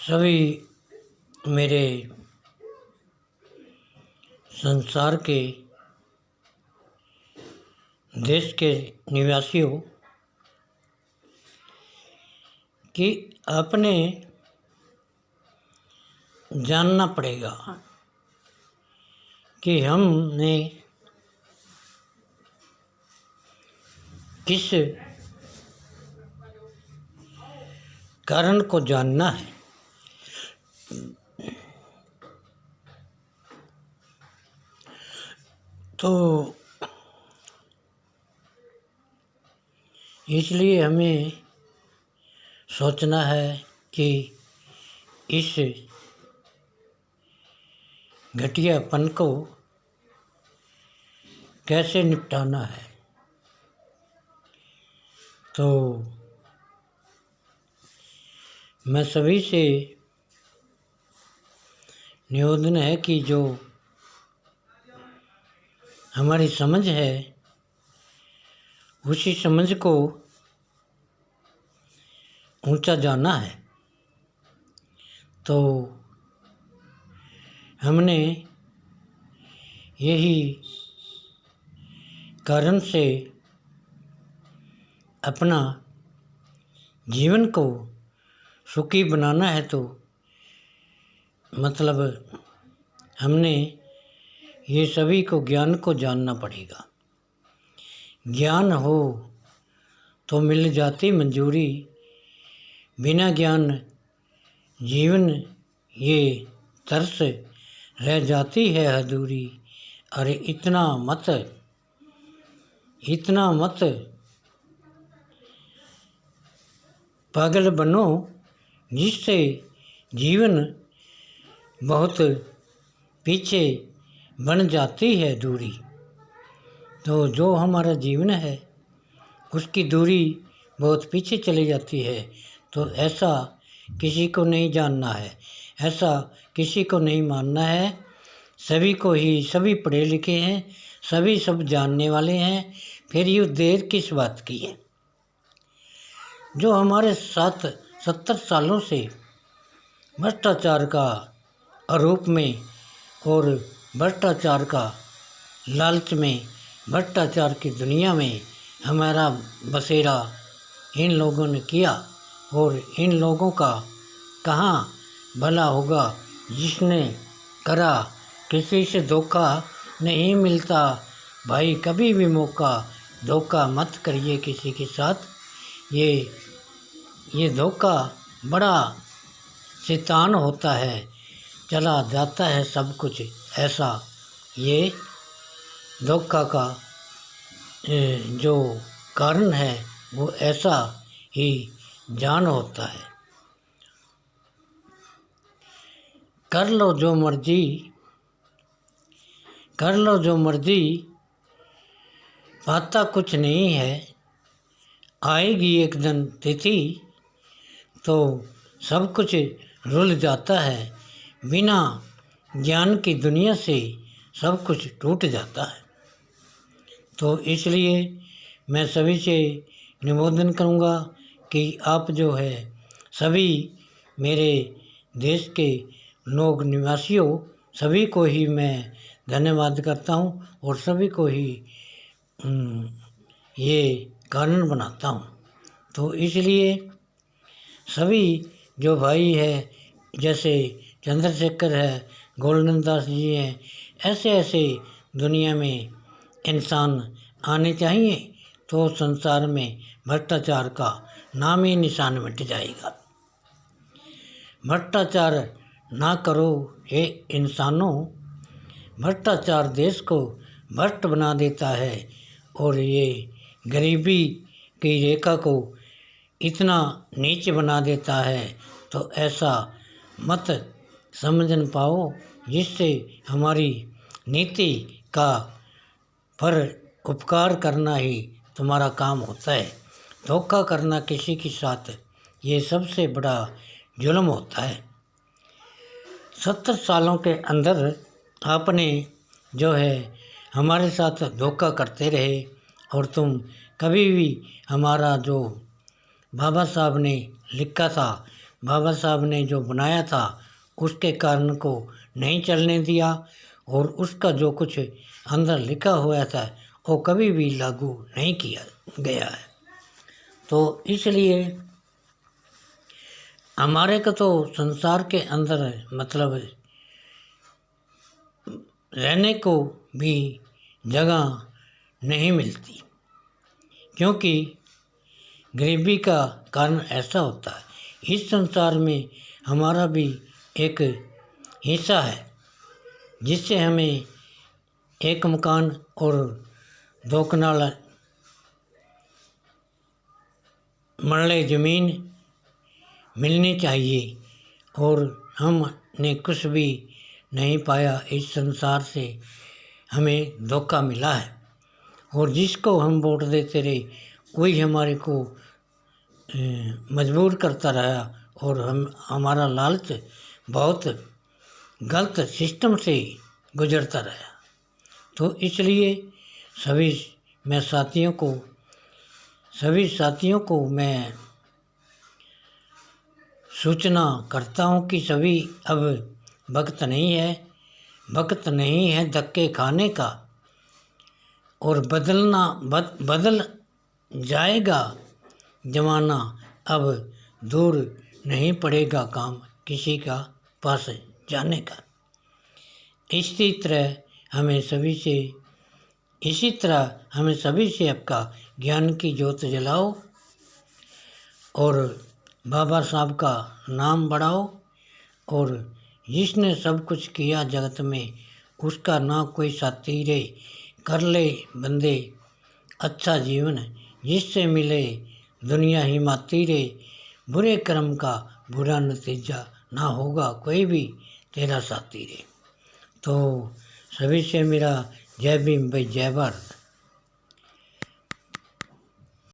सभी मेरे संसार के देश के निवासियों कि आपने जानना पड़ेगा कि हमने किस कारण को जानना है। तो इसलिए हमें सोचना है कि इस घटियापन को कैसे निपटाना है। तो मैं सभी से निवेदन है कि जो हमारी समझ है उसी समझ को ऊंचा जाना है। तो हमने यही कारण से अपना जीवन को सुखी बनाना है। तो मतलब हमने ये सभी को ज्ञान को जानना पड़ेगा। ज्ञान हो तो मिल जाती मंजूरी, बिना ज्ञान जीवन ये तरस रह जाती है अधूरी। अरे इतना मत पागल बनो जिससे जीवन बहुत पीछे बन जाती है दूरी। तो जो हमारा जीवन है उसकी दूरी बहुत पीछे चली जाती है। तो ऐसा किसी को नहीं जानना है, ऐसा किसी को नहीं मानना है। सभी पढ़े लिखे हैं, सभी सब जानने वाले हैं। फिर ये देर किस बात की है। जो हमारे साथ 70 सालों से भ्रष्टाचार का आरोप में और भ्रष्टाचार का लालच में, भ्रष्टाचार की दुनिया में हमारा बसेरा इन लोगों ने किया। और इन लोगों का कहाँ भला होगा जिसने करा। किसी से धोखा नहीं मिलता भाई कभी भी मौका, धोखा मत करिए किसी के साथ। ये धोखा बड़ा शैतान होता है, चला जाता है सब कुछ ऐसा। ये धोखा का जो कारण है वो ऐसा ही जान होता है। कर लो जो मर्जी, पाता कुछ नहीं है। आएगी एक दिन तिथि तो सब कुछ रुल जाता है। बिना ज्ञान की दुनिया से सब कुछ टूट जाता है। तो इसलिए मैं सभी से निवेदन करूँगा कि आप जो है सभी मेरे देश के लोग निवासियों सभी को ही मैं धन्यवाद करता हूँ और सभी को ही ये कारण बनाता हूँ। तो इसलिए सभी जो भाई है जैसे चंद्रशेखर है, गोल्डन दास जी हैं, ऐसे दुनिया में इंसान आने चाहिए। तो संसार में भ्रष्टाचार का नाम ही निशान मिट जाएगा। भ्रष्टाचार ना करो हे इंसानों, भ्रष्टाचार देश को भ्रष्ट बना देता है और ये गरीबी की रेखा को इतना नीचे बना देता है। तो ऐसा मत समझ पाओ जिससे हमारी नीति का पर उपकार करना ही तुम्हारा काम होता है। धोखा करना किसी के साथ ये सबसे बड़ा जुल्म होता है। 70 सालों के अंदर आपने जो है हमारे साथ धोखा करते रहे और तुम कभी भी हमारा जो बाबा साहब ने लिखा था बाबा साहब ने जो बनाया था उसके कारण को नहीं चलने दिया, और उसका जो कुछ अंदर लिखा हुआ था वो कभी भी लागू नहीं किया गया है। तो इसलिए हमारे को तो संसार के अंदर मतलब रहने को भी जगह नहीं मिलती, क्योंकि गरीबी का कारण ऐसा होता है। इस संसार में हमारा भी एक हिस्सा है, जिससे हमें एक मकान और 2 कनाल मरले ज़मीन मिलनी चाहिए, और हमने कुछ भी नहीं पाया। इस संसार से हमें धोखा मिला है, और जिसको हम वोट देते रहे कोई हमारे को मजबूर करता रहा, और हमारा लालच बहुत गलत सिस्टम से गुजरता रहा। तो इसलिए सभी साथियों को मैं सूचना करता हूँ कि सभी अब वक्त नहीं है धक्के खाने का, और बदल जाएगा ज़माना, अब दूर नहीं पड़ेगा काम किसी का पास जाने का। इसी तरह हमें सभी से आपका ज्ञान की ज्योत जलाओ, और बाबा साहब का नाम बढ़ाओ, और जिसने सब कुछ किया जगत में उसका ना कोई साथी रे, कर ले बंदे अच्छा जीवन, जिससे मिले दुनिया ही माती रे, बुरे कर्म का बुरा नतीजा, ना होगा कोई भी तेरा साथी रे। तो सभी से मेरा जय भीम भाई, जय भारत।